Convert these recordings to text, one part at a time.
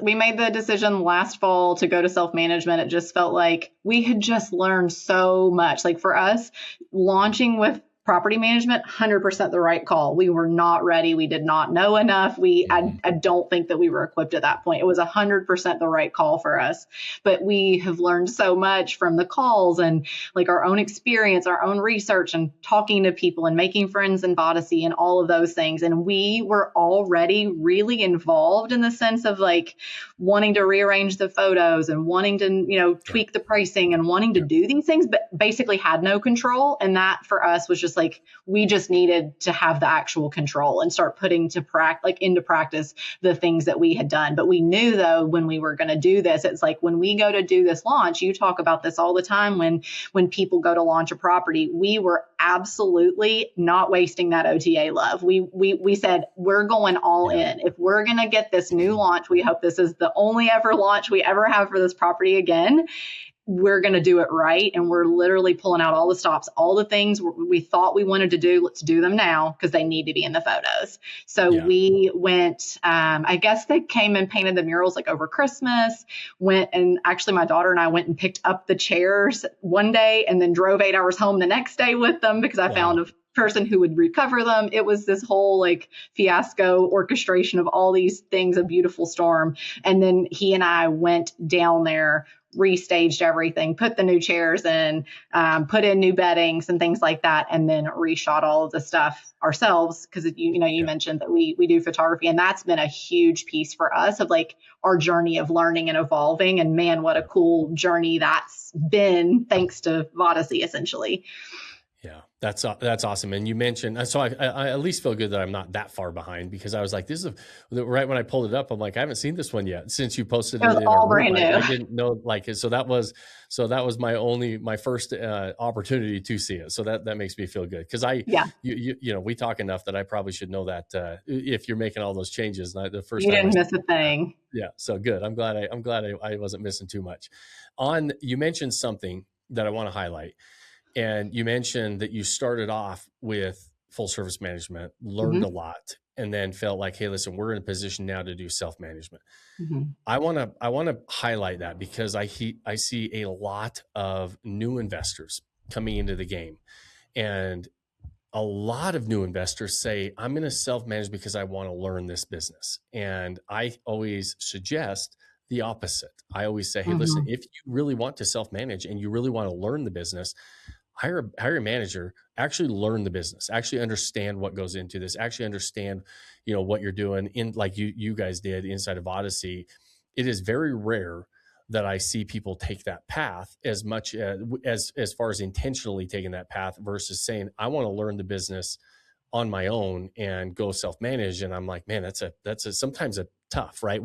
we made the decision last fall to go to self-management. It just felt like we had just learned so much. Like for us, launching with property management, 100% the right call. We were not ready. We did not know enough. I don't think that we were equipped at that point. It was 100% the right call for us. But we have learned so much from the calls and like our own experience, our own research, and talking to people and making friends in Vodyssey and all of those things. And we were already really involved in the sense of like wanting to rearrange the photos and wanting to, tweak the pricing and wanting to do these things, but basically had no control. And that for us was just like, we just needed to have the actual control and start putting into practice the things that we had done. But we knew though, when we were going to do this, it's like when we go to do this launch, you talk about this all the time. When people go to launch a property, we were absolutely not wasting that OTA love. We said, we're going all in. If we're going to get this new launch, we hope this is the only ever launch we ever have for this property again. We're going to do it right. And we're literally pulling out all the stops, all the things we thought we wanted to do. Let's do them now because they need to be in the photos. So we went, I guess they came and painted the murals like over Christmas, and actually my daughter and I went and picked up the chairs one day and then drove 8 hours home the next day with them because I found a person who would recover them. It was this whole like fiasco orchestration of all these things, a beautiful storm. And then he and I went down there, restaged everything, put the new chairs in, put in new beddings and things like that, and then reshot all of the stuff ourselves. Because you mentioned that we do photography, and that's been a huge piece for us of like our journey of learning and evolving. And man, what a cool journey that's been, thanks to Vodyssey, essentially. Yeah, that's awesome. And you mentioned, so I at least feel good that I'm not that far behind, because I was like, this is right when I pulled it up, I'm like, I haven't seen this one yet since you posted it. It was all brand new. I didn't know like it. So that was my first opportunity to see it. So that makes me feel good. Cause we talk enough that I probably should know that if you're making all those changes, the first you time didn't miss a thing. Yeah. So good. I'm glad I wasn't missing too much. You mentioned something that I want to highlight. And you mentioned that you started off with full service management, learned a lot, and then felt like, hey, listen, we're in a position now to do self-management. I want to highlight that because I see a lot of new investors coming into the game, and a lot of new investors say, I'm going to self-manage because I want to learn this business. And I always suggest the opposite. I always say, hey, listen, if you really want to self-manage and you really want to learn the business, hire a manager, actually learn the business, actually understand what goes into this, actually understand, what you're doing in, like you guys did inside of Vodyssey. It is very rare that I see people take that path as much as far as intentionally taking that path versus saying, I want to learn the business on my own and go self-manage. And I'm like, man, that's sometimes a tough, right?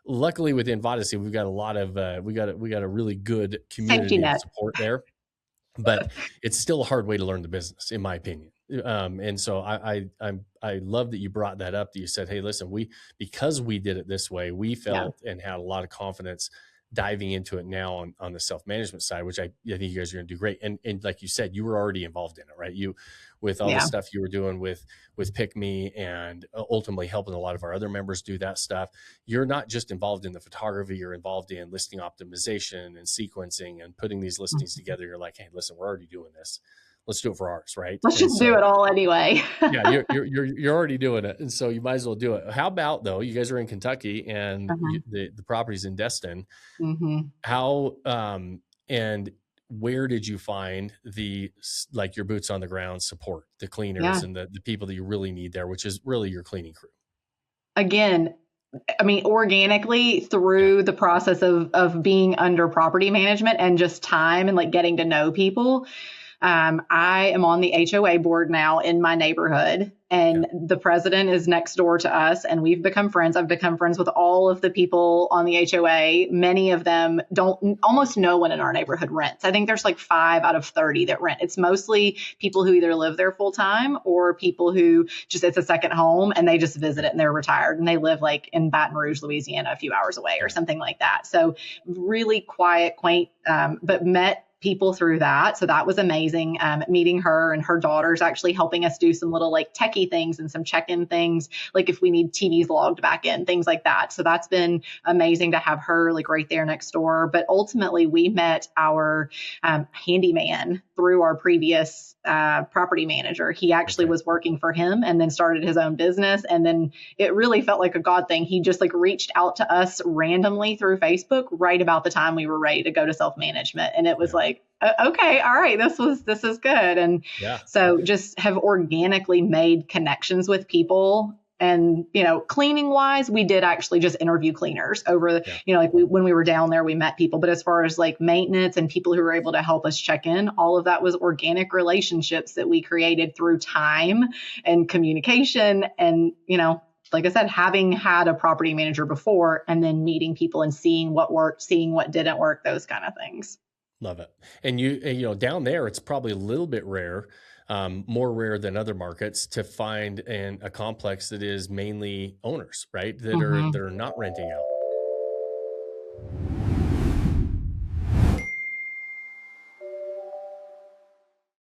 Luckily within Vodyssey, we've got a lot of, we got a really good community support there. But it's still a hard way to learn the business, in my opinion. And so I love that you brought that up, that you said, hey, listen, because we did it this way, we felt and had a lot of confidence diving into it now on the self-management side, which I think you guys are going to do great. And like you said, you were already involved in it, right? With all the stuff you were doing with Pick Me and ultimately helping a lot of our other members do that stuff. You're not just involved in the photography, you're involved in listing optimization and sequencing and putting these listings together. You're like, hey, listen, we're already doing this. Let's do it for ours, right? Let's just do it all anyway. Yeah, you're already doing it, and so you might as well do it. How about though? You guys are in Kentucky, and the property's in Destin. How and where did you find your boots on the ground support, the cleaners and the people that you really need there, which is really your cleaning crew? Again, I mean, organically through the process of being under property management and just time and like getting to know people. I am on the HOA board now in my neighborhood, and the president is next door to us, and we've become friends. I've become friends with all of the people on the HOA. Many of them almost no one in our neighborhood rents. I think there's like 5 out of 30 that rent. It's mostly people who either live there full time or people who just, it's a second home and they just visit it and they're retired and they live like in Baton Rouge, Louisiana, a few hours away or something like that. So really quiet, quaint, but met people through that. So that was amazing. Meeting her, and her daughter's actually helping us do some little like techie things and some check-in things, like if we need TVs logged back in, things like that. So that's been amazing to have her like right there next door. But ultimately, we met our handyman through our previous property manager. He actually was working for him and then started his own business. And then it really felt like a God thing. He just like reached out to us randomly through Facebook right about the time we were ready to go to self-management. And it was like, okay, all right, this is good. And so just have organically made connections with people. And, cleaning wise, we did actually just interview cleaners over the, like when we were down there, we met people. But as far as like maintenance and people who were able to help us check in, all of that was organic relationships that we created through time and communication. And, like I said, having had a property manager before and then meeting people and seeing what worked, seeing what didn't work, those kind of things. Love it. And down there, it's probably a little bit rare, more rare than other markets, to find a complex that is mainly owners, right? That are not renting out.